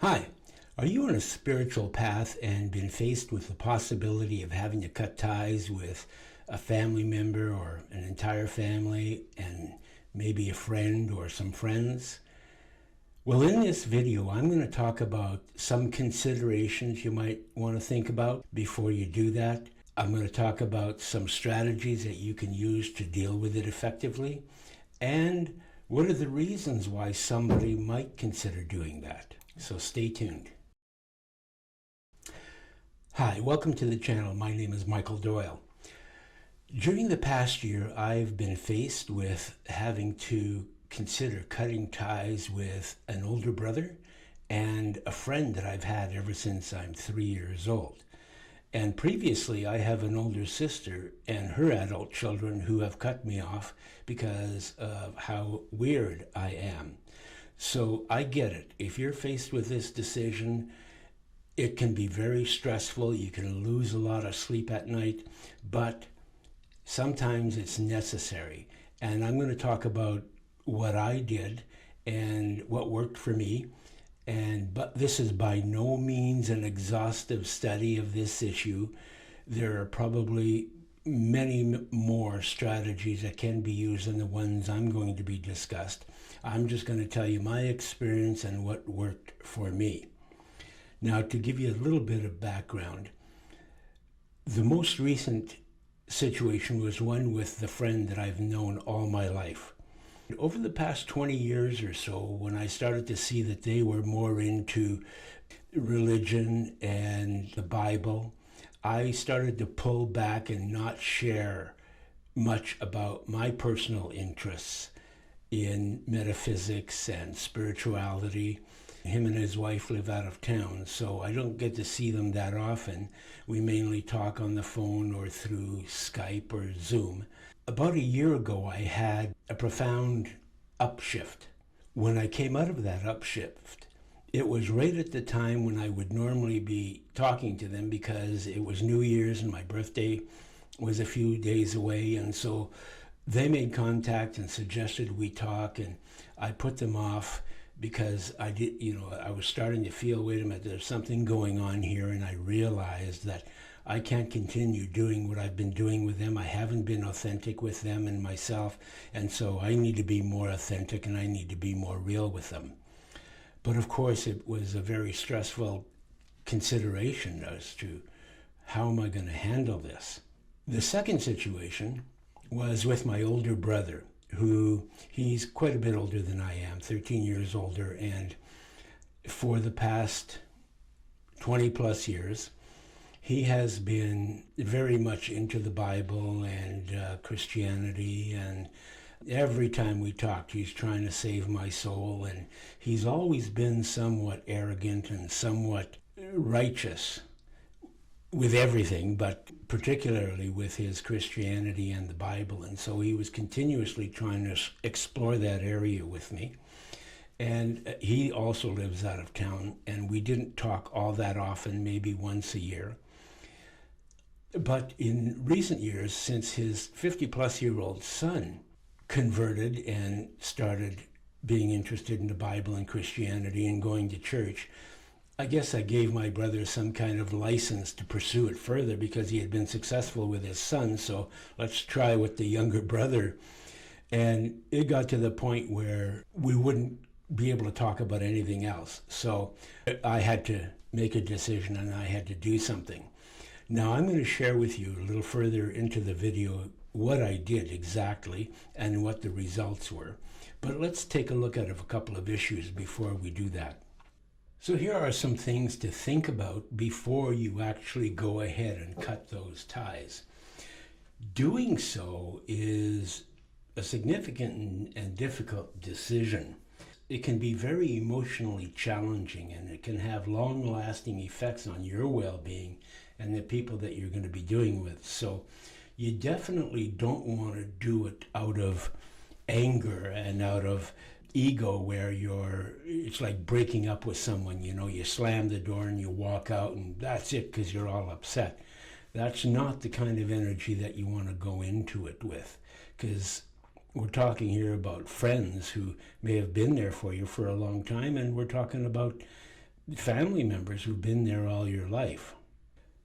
Hi, are you on a spiritual path and been faced with the possibility of having to cut ties with a family member or an entire family and maybe a friend or some friends? Well, in this video, I'm going to talk about some considerations you might want to think about before you do that. I'm going to talk about some strategies that you can use to deal with it effectively, and what are the reasons why somebody might consider doing that. So stay tuned. Hi, welcome to the channel. My name is Michael Doyle. During the past year, I've been faced with having to consider cutting ties with an older brother and a friend that I've had ever since I'm 3 years old. And previously, I have an older sister and her adult children who have cut me off because of how weird I am. So I get it. If you're faced with this decision, it can be very stressful. You can lose a lot of sleep at night, but sometimes it's necessary. And I'm going to talk about what I did and what worked for me. But this is by no means an exhaustive study of this issue. There are probably many more strategies that can be used than the ones I'm going to be discussed. I'm just going to tell you my experience and what worked for me. Now, to give you a little bit of background, the most recent situation was one with the friend that I've known all my life. Over the past 20 years or so, when I started to see that they were more into religion and the Bible, I started to pull back and not share much about my personal interests in metaphysics and spirituality. Him and his wife live out of town, so I don't get to see them that often. We mainly talk on the phone or through Skype or Zoom. About a year ago, I had a profound upshift. When I came out of that upshift, it was right at the time when I would normally be talking to them because it was New Year's and my birthday was a few days away, and so they made contact and suggested we talk, and I put them off because I was starting to feel, wait a minute, there's something going on here, and I realized that I can't continue doing what I've been doing with them. I haven't been authentic with them and myself, and so I need to be more authentic and I need to be more real with them. But of course, it was a very stressful consideration as to how am I going to handle this. The second situation was with my older brother, who he's quite a bit older than I am, 13 years older, and for the past 20 plus years, he has been very much into the Bible and Christianity, and every time we talked, he's trying to save my soul, and he's always been somewhat arrogant and somewhat righteous with everything, but particularly with his Christianity and the Bible. And so he was continuously trying to explore that area with me. And he also lives out of town, and we didn't talk all that often, maybe once a year. But in recent years, since his 50-plus-year-old son converted and started being interested in the Bible and Christianity and going to church, I guess I gave my brother some kind of license to pursue it further because he had been successful with his son, so let's try with the younger brother. And it got to the point where we wouldn't be able to talk about anything else. So I had to make a decision and I had to do something. Now I'm going to share with you a little further into the video what I did exactly and what the results were. But let's take a look at a couple of issues before we do that. So here are some things to think about before you actually go ahead and cut those ties. Doing so is a significant and difficult decision. It can be very emotionally challenging, and it can have long-lasting effects on your well-being and the people that you're going to be doing with. So you definitely don't want to do it out of anger and out of ego, where it's like breaking up with someone. You slam the door and you walk out and that's it because you're all upset. That's not the kind of energy that you want to go into it with, because we're talking here about friends who may have been there for you for a long time, and we're talking about family members who've been there all your life.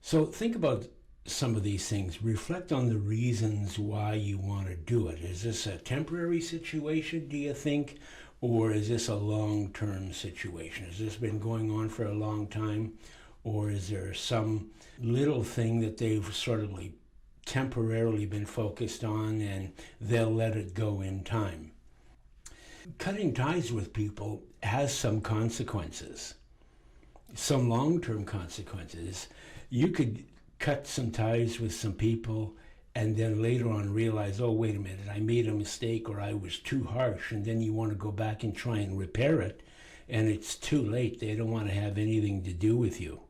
So think about some of these things. Reflect on the reasons why you want to do it. Is this a temporary situation, do you think? Or is this a long-term situation? Has this been going on for a long time? Or is there some little thing that they've sort of like temporarily been focused on and they'll let it go in time? Cutting ties with people has some consequences, some long-term consequences. You could cut some ties with some people and then later on realize, oh, wait a minute, I made a mistake or I was too harsh, and then you want to go back and try and repair it, and it's too late. They don't want to have anything to do with you.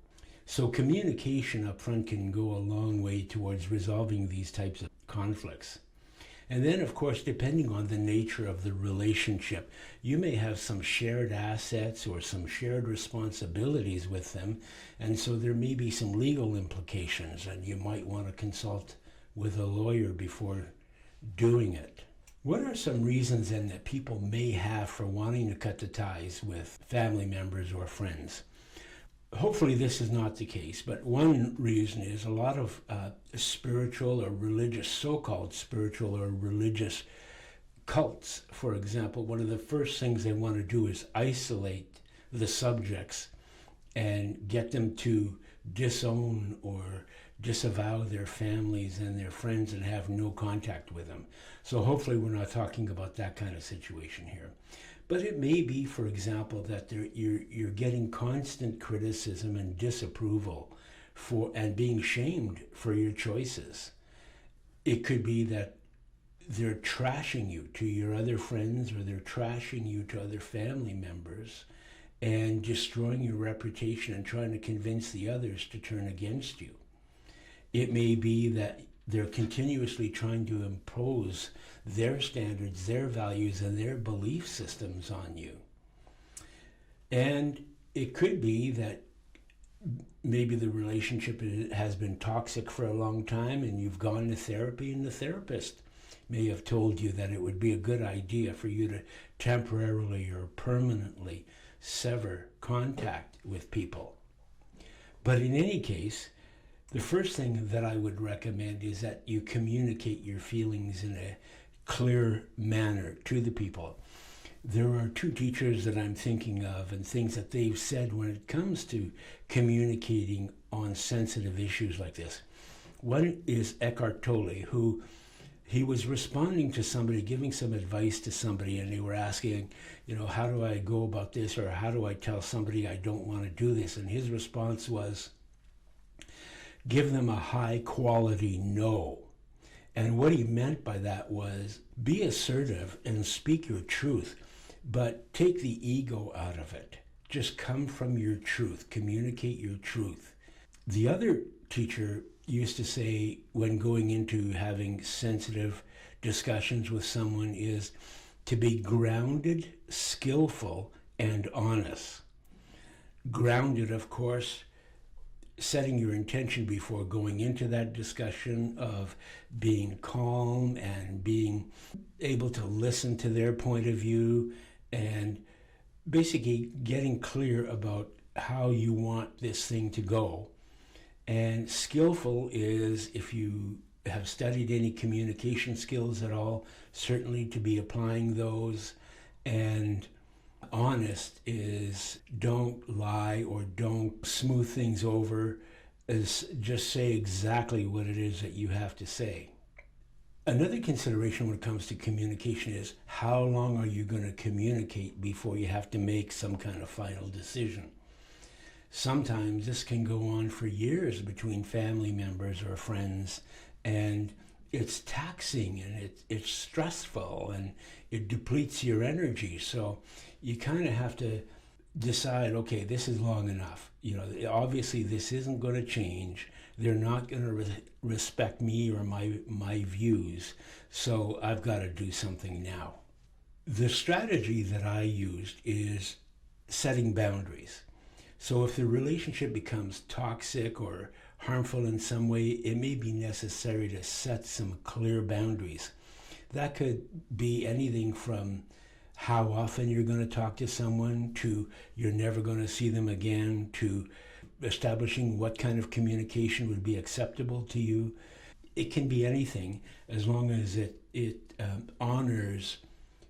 So communication up front can go a long way towards resolving these types of conflicts. And then, of course, depending on the nature of the relationship, you may have some shared assets or some shared responsibilities with them, and so there may be some legal implications, and you might want to consult with a lawyer before doing it. What are some reasons then that people may have for wanting to cut the ties with family members or friends? Hopefully this is not the case, but one reason is a lot of spiritual or religious, so-called spiritual or religious cults, for example, one of the first things they want to do is isolate the subjects and get them to disown or disavow their families and their friends and have no contact with them. So hopefully we're not talking about that kind of situation here. But it may be, for example, that you're getting constant criticism and disapproval and being shamed for your choices. It could be that they're trashing you to your other friends, or they're trashing you to other family members and destroying your reputation and trying to convince the others to turn against you. It may be that they're continuously trying to impose their standards, their values, and their belief systems on you. And it could be that maybe the relationship has been toxic for a long time and you've gone to therapy, and the therapist may have told you that it would be a good idea for you to temporarily or permanently sever contact with people. But in any case, the first thing that I would recommend is that you communicate your feelings in a clear manner to the people. There are two teachers that I'm thinking of and things that they've said when it comes to communicating on sensitive issues like this. One is Eckhart Tolle, who he was responding to somebody, giving some advice to somebody, and they were asking, how do I go about this, or how do I tell somebody I don't want to do this? And his response was, give them a high quality no. And what he meant by that was, be assertive and speak your truth, but take the ego out of it. Just come from your truth, communicate your truth. The other teacher used to say, when going into having sensitive discussions with someone, is to be grounded, skillful, and honest. Grounded, of course, setting your intention before going into that discussion of being calm and being able to listen to their point of view and basically getting clear about how you want this thing to go. And skillful is, if you have studied any communication skills at all, certainly to be applying those. And honest is, don't lie or don't smooth things over, just say exactly what it is that you have to say. Another consideration when it comes to communication is, how long are you going to communicate before you have to make some kind of final decision? Sometimes this can go on for years between family members or friends, and it's taxing and it's stressful and it depletes your energy. So you kind of have to decide, okay, this is long enough. Obviously this isn't going to change. They're not going to respect me or my views. So I've got to do something now. The strategy that I used is setting boundaries. So if the relationship becomes toxic or harmful in some way, it may be necessary to set some clear boundaries. That could be anything from how often you're going to talk to someone, to you're never going to see them again, to establishing what kind of communication would be acceptable to you. It can be anything as long as it honors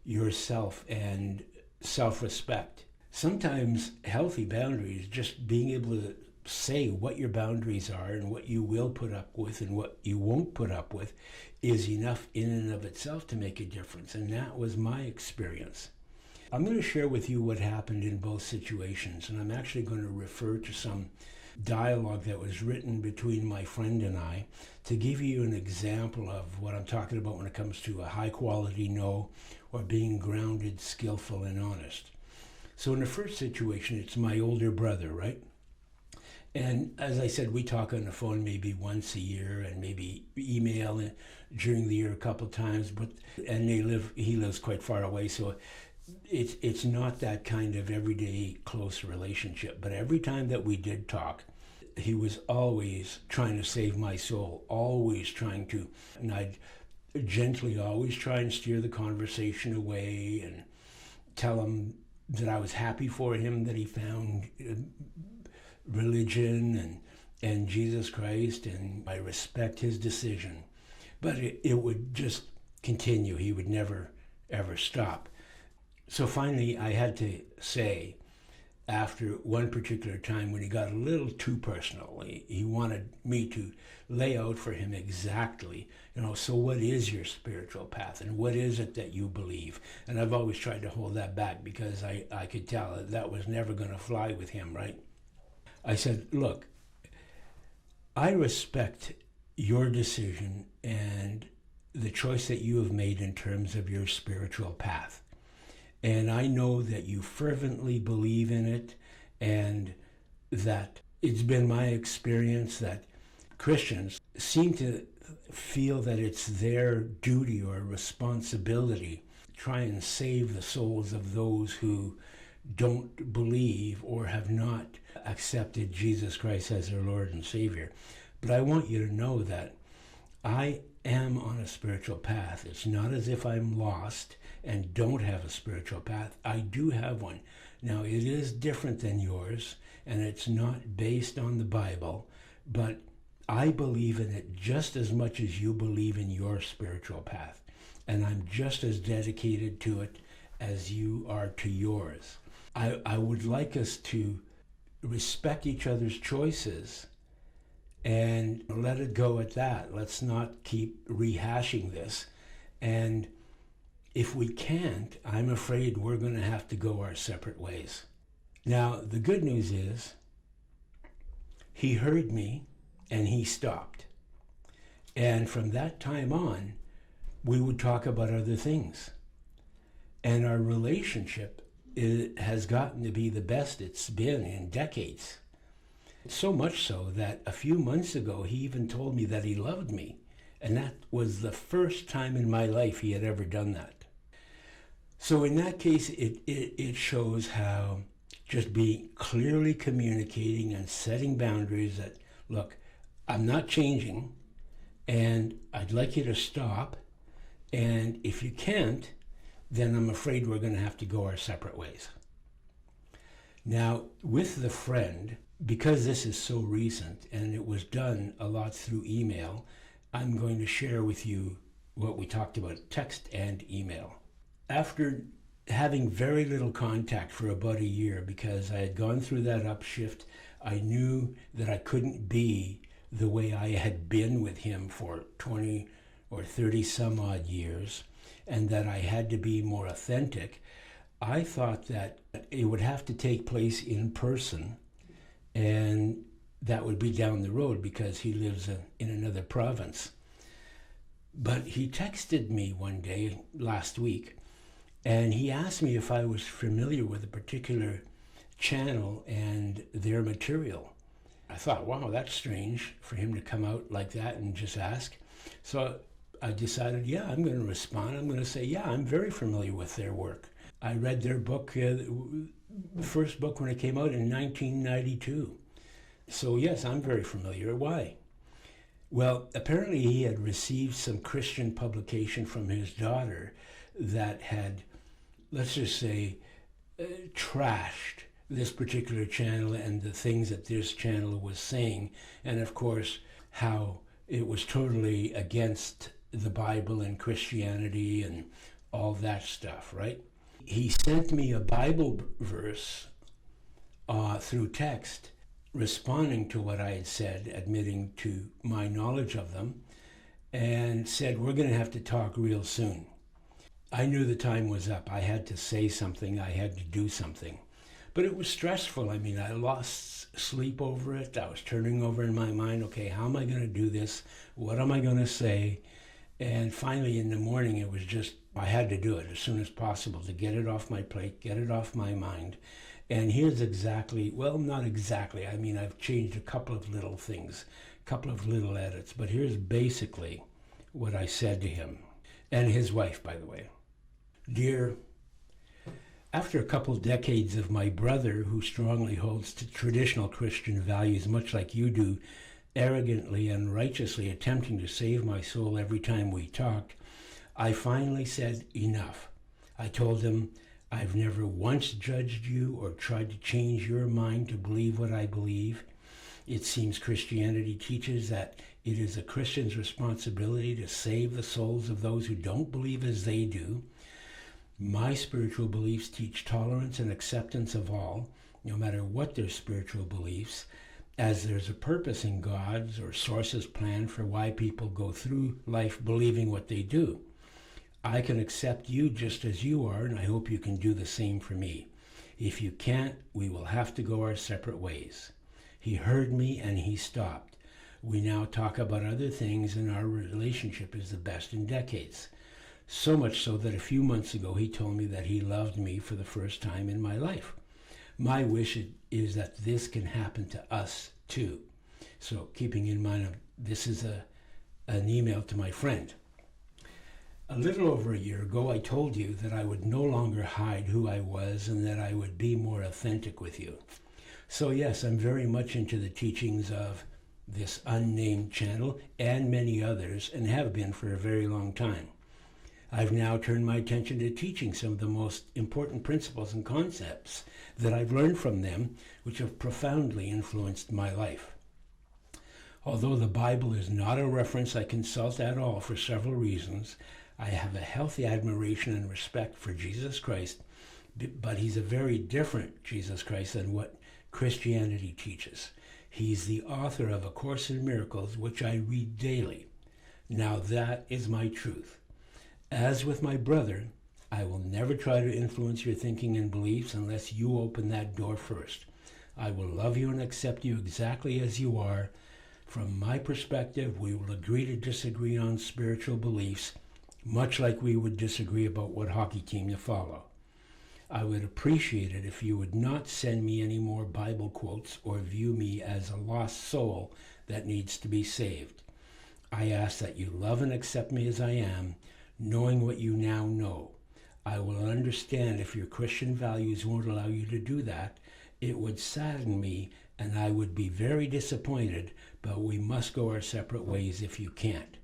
yourself and self-respect. Sometimes healthy boundaries, just being able to say what your boundaries are and what you will put up with and what you won't put up with, is enough in and of itself to make a difference. And that was my experience. I'm going to share with you what happened in both situations, and I'm actually going to refer to some dialogue that was written between my friend and I to give you an example of what I'm talking about when it comes to a high quality no, or being grounded, skillful, and honest. So in the first situation, it's my older brother, right? And as I said, we talk on the phone maybe once a year and maybe email during the year a couple of times, and he lives quite far away, so it's not that kind of everyday close relationship. But every time that we did talk, he was always trying to save my soul, always trying to, and I'd gently always try and steer the conversation away and tell him that I was happy for him, that he found religion and Jesus Christ, and I respect his decision. But it would just continue. He would never, ever stop. So finally, I had to say, after one particular time when he got a little too personal, he wanted me to lay out for him exactly, so what is your spiritual path and what is it that you believe? And I've always tried to hold that back because I could tell that was never going to fly with him, right? I said, look, I respect your decision and the choice that you have made in terms of your spiritual path. And I know that you fervently believe in it, and that it's been my experience that Christians seem to feel that it's their duty or responsibility to try and save the souls of those who don't believe or have not accepted Jesus Christ as their Lord and Savior. But I want you to know that I am on a spiritual path. It's not as if I'm lost and don't have a spiritual path. I do have one. Now, it is different than yours, and it's not based on the Bible, but I believe in it just as much as you believe in your spiritual path. And I'm just as dedicated to it as you are to yours. I would like us to respect each other's choices and let it go at that. Let's not keep rehashing this. And if we can't, I'm afraid we're going to have to go our separate ways. Now, the good news is he heard me and he stopped. And from that time on, we would talk about other things. And our relationship has gotten to be the best it's been in decades. So much so that a few months ago, he even told me that he loved me. And that was the first time in my life he had ever done that. So in that case, it shows how just being clearly communicating and setting boundaries that, look, I'm not changing, and I'd like you to stop. And if you can't, then I'm afraid we're going to have to go our separate ways. Now, with the friend, because this is so recent and it was done a lot through email, I'm going to share with you what we talked about, text and email. After having very little contact for about a year, because I had gone through that upshift, I knew that I couldn't be the way I had been with him for 20 or 30 some odd years, and that I had to be more authentic. I thought that it would have to take place in person, and that would be down the road because he lives in another province. But he texted me one day last week, and he asked me if I was familiar with a particular channel and their material. I thought, wow, that's strange for him to come out like that and just ask. So I decided, yeah, I'm going to respond. I'm going to say, yeah, I'm very familiar with their work. I read their book, the first book when it came out in 1992. So yes, I'm very familiar. Why? Well, apparently he had received some Christian publication from his daughter that had let's just say, trashed this particular channel and the things that this channel was saying, and of course how it was totally against the Bible and Christianity and all that stuff, right? He sent me a Bible verse through text, responding to what I had said, admitting to my knowledge of them, and said, we're going to have to talk real soon. I knew the time was up. I had to say something. I had to do something. But it was stressful. I mean, I lost sleep over it. I was turning over in my mind, okay, how am I going to do this? What am I going to say? And finally in the morning, it was just, I had to do it as soon as possible to get it off my plate, get it off my mind. And here's exactly, well, not exactly. I mean, I've changed a couple of little things, a couple of little edits, but here's basically what I said to him and his wife, by the way. Dear, after a couple decades of my brother, who strongly holds to traditional Christian values, much like you do, arrogantly and righteously attempting to save my soul every time we talked, I finally said enough. I told him, I've never once judged you or tried to change your mind to believe what I believe. It seems Christianity teaches that it is a Christian's responsibility to save the souls of those who don't believe as they do. My spiritual beliefs teach tolerance and acceptance of all, no matter what their spiritual beliefs, as there's a purpose in God's or Source's plan for why people go through life believing what they do. I can accept you just as you are, and I hope you can do the same for me. If you can't, we will have to go our separate ways. He heard me and he stopped. We now talk about other things, and our relationship is the best in decades. So much so that a few months ago he told me that he loved me for the first time in my life. My wish is that this can happen to us too. So keeping in mind, this is an email to my friend. A little over a year ago, I told you that I would no longer hide who I was and that I would be more authentic with you. So yes, I'm very much into the teachings of this unnamed channel and many others, and have been for a very long time. I've now turned my attention to teaching some of the most important principles and concepts that I've learned from them, which have profoundly influenced my life. Although the Bible is not a reference I consult at all for several reasons, I have a healthy admiration and respect for Jesus Christ, but he's a very different Jesus Christ than what Christianity teaches. He's the author of A Course in Miracles, which I read daily. Now that is my truth. As with my brother, I will never try to influence your thinking and beliefs unless you open that door first. I will love you and accept you exactly as you are. From my perspective, we will agree to disagree on spiritual beliefs, much like we would disagree about what hockey team to follow. I would appreciate it if you would not send me any more Bible quotes or view me as a lost soul that needs to be saved. I ask that you love and accept me as I am, knowing what you now know. I will understand if your Christian values won't allow you to do that. It would sadden me and I would be very disappointed, but we must go our separate ways if you can't.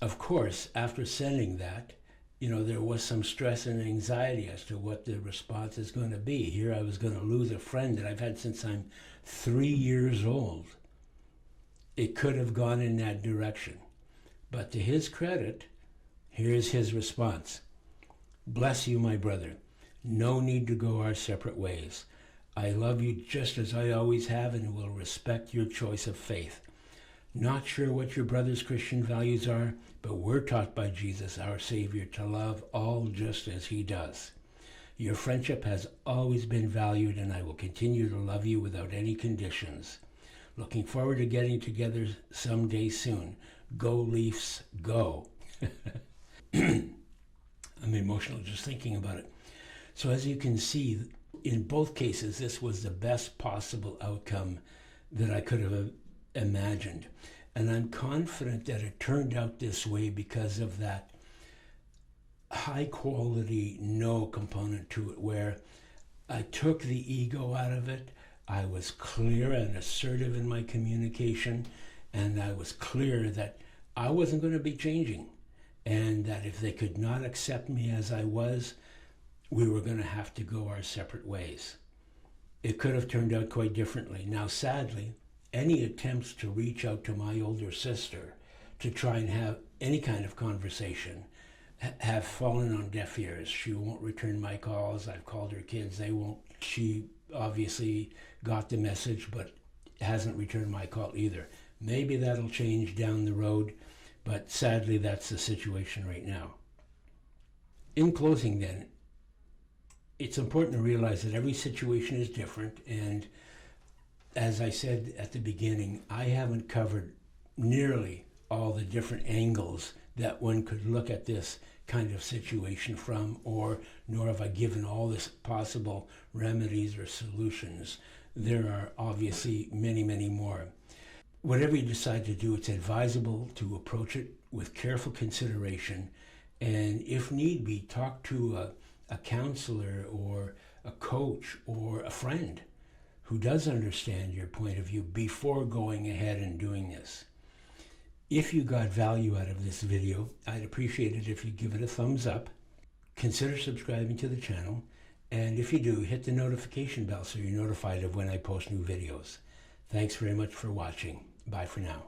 Of course, after sending that, there was some stress and anxiety as to what the response is going to be. Here I was going to lose a friend that I've had since I'm 3 years old. It could have gone in that direction. But to his credit, here's his response. Bless you, my brother. No need to go our separate ways. I love you just as I always have and will respect your choice of faith. Not sure what your brother's Christian values are, but we're taught by Jesus, our Savior, to love all just as he does. Your friendship has always been valued, and I will continue to love you without any conditions. Looking forward to getting together someday soon. Go Leafs, go. I'm emotional just thinking about it. So as you can see, in both cases, this was the best possible outcome that I could have imagined. And I'm confident that it turned out this way because of that high quality no component to it, where I took the ego out of it. I was clear and assertive in my communication, and I was clear that I wasn't going to be changing. and that if they could not accept me as I was, we were going to have to go our separate ways. It could have turned out quite differently. Now, sadly, any attempts to reach out to my older sister to try and have any kind of conversation have fallen on deaf ears. She won't return my calls. I've called her kids. They won't. She obviously got the message, but hasn't returned my call either. Maybe that'll change down the road, but sadly, that's the situation right now. In closing then, it's important to realize that every situation is different, and as I said at the beginning, I haven't covered nearly all the different angles that one could look at this kind of situation from, or nor have I given all this possible remedies or solutions. There are obviously many, many more. Whatever you decide to do, it's advisable to approach it with careful consideration, and if need be, talk to a counselor or a coach or a friend who does understand your point of view before going ahead and doing this. If you got value out of this video, I'd appreciate it if you give it a thumbs up. Consider subscribing to the channel, and if you do, hit the notification bell so you're notified of when I post new videos. Thanks very much for watching. Bye for now.